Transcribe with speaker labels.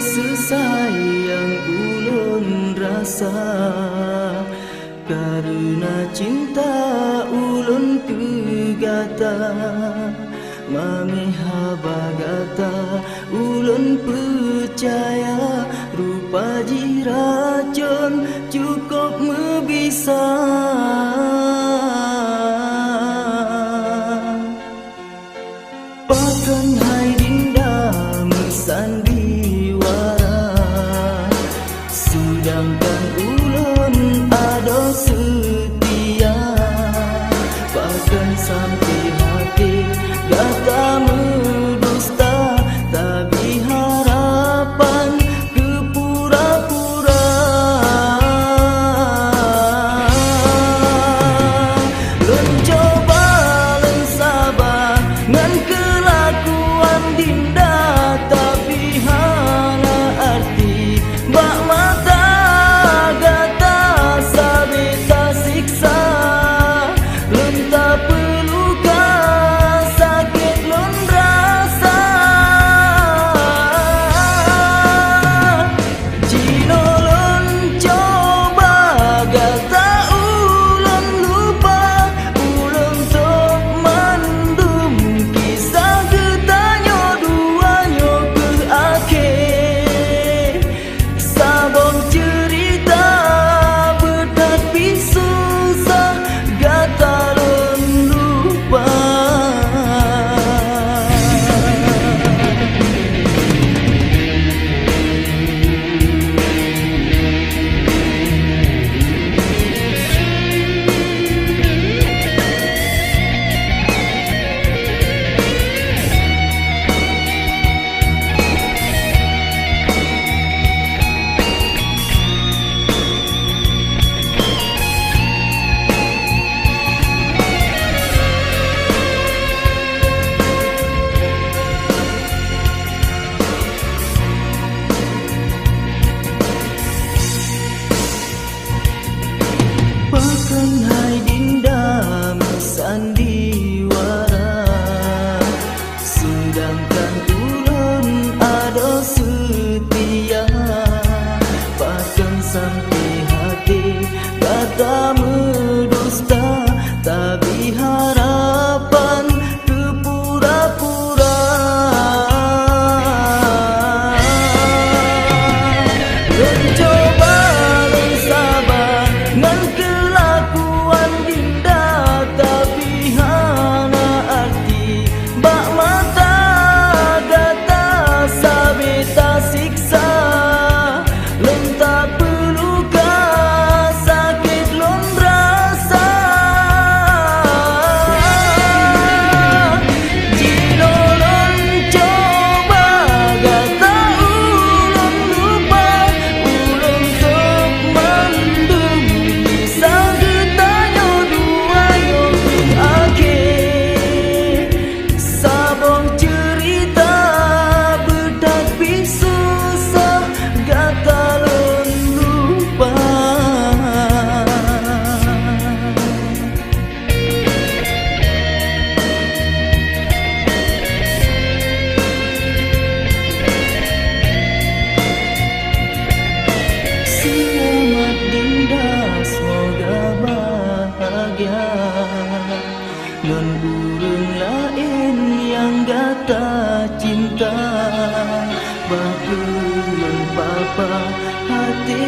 Speaker 1: sesayang ulun rasa, karena cinta ulun kegata, mamiha bagata ulun percaya, rupa jiracun cukup membisa. Pakan hai dinda mesandiwara, sedangkan ulun ado setia, pakan sampai hati gata mendusta, tapi harapan ke pura-pura. Lun coba lun sabar ngan kelakuan dinda, tapi hana arti bak mata gata sabita siksa. Lun tak perlu sakit lun rasa, jino lun coba gata ulun lupa, ulun tok mandum kisah getanyo duanyo ke akhir. Sabong cerita bertapi susah gata lun lupa. Pakan hai dinda mesandiwara, sedangkan ulun ado setia, pakan sampai hati kata mendusta, tapi harapan ke pura-pura. Lun coba lun sabar ngan kelakuan dinda, tapi hana arti bak mata gata sabita siksa. Lun tak perlu sakit lun rasa, jino lun coba gata ulun lupa, ulun tok mandum kisah getanyo duanyo ke akhir. Sabong cerita bertapi susah gata lun lupa. Selamat dinda, semoga bahagia. Nun urang lain yang gata cinta, bakulun papa hati